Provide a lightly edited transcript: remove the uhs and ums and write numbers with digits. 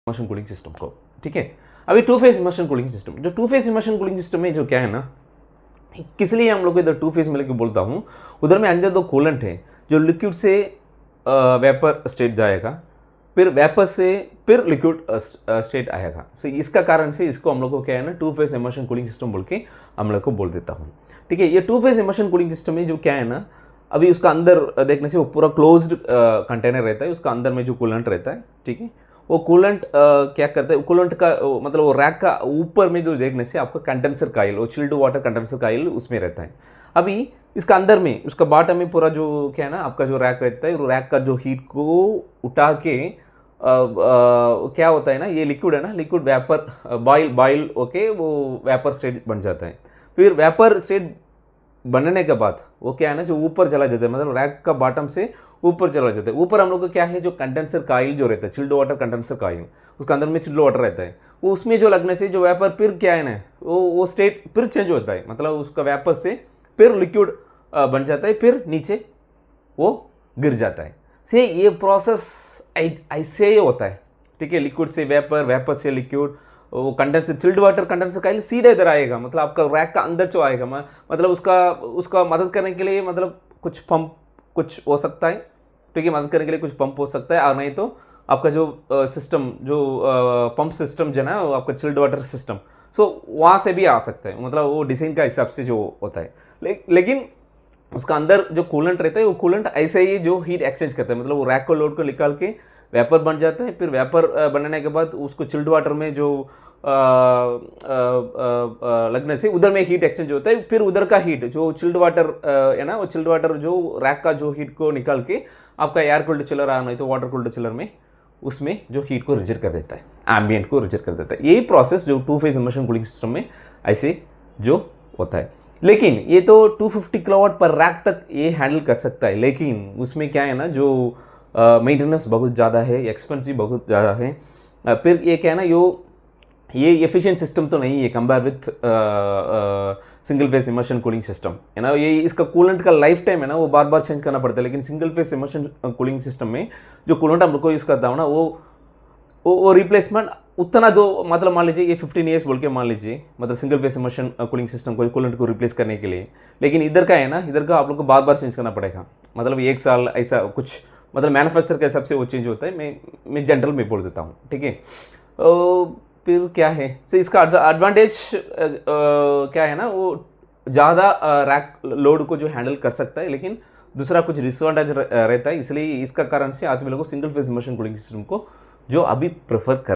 Immersion cooling system को, ठीक है। अभी two phase immersion cooling system, जो two phase immersion cooling system में जो क्या है ना, किस लिए हम लोग को इधर टू फेस में लेके बोलता हूँ, उधर में अंदर दो कूलेंट है जो लिक्विड से वेपर स्टेट जाएगा, फिर वेपर से फिर लिक्विड स्टेट आएगा। सो इसका कारण से इसको हम लोग को क्या है ना, two phase immersion cooling system बोल के हम लोग को बोल देता हूँ, ठीक है। ये two phase immersion cooling system में जो क्या है ना, अभी उसका अंदर देखने से वो पूरा क्लोज्ड कंटेनर रहता है, उसका अंदर में जो कूलेंट रहता है, ठीक है। वो कूलेंट क्या करता है, कूलेंट का मतलब वो रैक का ऊपर में जो देखने से आपका कंडेंसर कॉइल, वो चिल्ड वाटर कंडेंसर कॉइल उसमें रहता है। अभी इसका अंदर में उसका बॉटम में पूरा जो क्या है ना, आपका जो रैक रहता है, रैक का जो हीट को उठा के क्या होता है ना, ये लिक्विड है ना, लिक्विड वेपर बॉइल ओके, वो वेपर स्टेट बन जाता है। फिर वेपर स्टेट बनने के बाद वो क्या है ना, जो ऊपर चला जाता है, मतलब रैक का बॉटम से ऊपर चला जाता है। ऊपर हम लोग को क्या है, जो कंडेंसर कॉइल जो रहता है, चिल्ड वाटर कंडेंसर कॉइल, उसके अंदर में चिल्ड वाटर रहता है, वो उसमें जो लगने से जो वेपर फिर क्या है ना, वो स्टेट फिर चेंज होता है, मतलब उसका वेपर से फिर लिक्विड बन जाता है, फिर नीचे वो गिर जाता है। से ये प्रोसेस ऐसे ही होता है, ठीक है। लिक्विड से वेपर, वेपर से लिक्विड, वो condenser chilled water condenser coil सीधा इधर आएगा, मतलब आपका रैक का अंदर जो आएगा, मतलब उसका मदद करने के लिए मतलब कुछ पंप कुछ हो सकता है, ठीक है। मदद करने के लिए कुछ पंप हो सकता है, और नहीं तो आपका जो सिस्टम जो पंप सिस्टम जो है ना, आपका चिल्ड वाटर सिस्टम, सो वहाँ से भी आ सकता है, मतलब वो डिज़ाइन का हिसाब से जो होता है। लेकिन उसका अंदर जो कूलेंट रहता है, वो कूलेंट ऐसे ही जो हीट एक्सचेंज करता है, मतलब वो रैक को लोड को निकाल के वेपर बन जाता है। फिर वेपर बनने के बाद उसको चिल्ड वाटर में जो लगने से उधर में हीट एक्सचेंज होता है। फिर उधर का हीट जो चिल्ड वाटर है ना, वो चिल्ड वाटर जो रैक का जो हीट को निकाल के आपका एयर कूल्ड चिलर आ नहीं तो वाटर कूल्ड चिलर में उसमें जो हीट को रिजेक्ट कर देता है, एम्बियंट को रिजेक्ट कर देता है। यही प्रोसेस जो two phase immersion cooling system में ऐसे जो होता है। लेकिन ये तो 250 किलोवाट पर रैक तक ये हैंडल कर सकता है, लेकिन उसमें क्या है ना, जो मेंटेनेंस बहुत ज़्यादा है, एक्सपेंसिव बहुत ज़्यादा है। फिर ये क्या है ना, ये एफिशिएंट सिस्टम तो नहीं है compare with single phase immersion cooling system, है ना। ये इसका कूलेंट का लाइफ टाइम है ना, वो बार बार चेंज करना पड़ता है। लेकिन single phase immersion cooling system में जो कूलेंट हम लोग को यूज़ करता हूँ ना, वो रिप्लेसमेंट उतना जो, मतलब मान लीजिए ये 15 ईयर्स बोल के मान लीजिए, मतलब single phase immersion cooling system को कूलेंट को रिप्लेस करने के लिए। लेकिन इधर का है ना, इधर का आप लोग को बार बार चेंज करना पड़ेगा, मतलब 1 साल ऐसा कुछ, मतलब मैन्युफैक्चर के हिसाब से वो चेंज होता है। मैं जनरल में बोल देता हूँ, ठीक है। फिर क्या है, सो इसका एडवांटेज क्या है ना, वो ज़्यादा रैक लोड को जो हैंडल कर सकता है, लेकिन दूसरा कुछ डिसएडवांटेज रहता है। इसलिए इसका कारण से आदमी लोगों को single phase immersion cooling system को जो अभी प्रेफर कर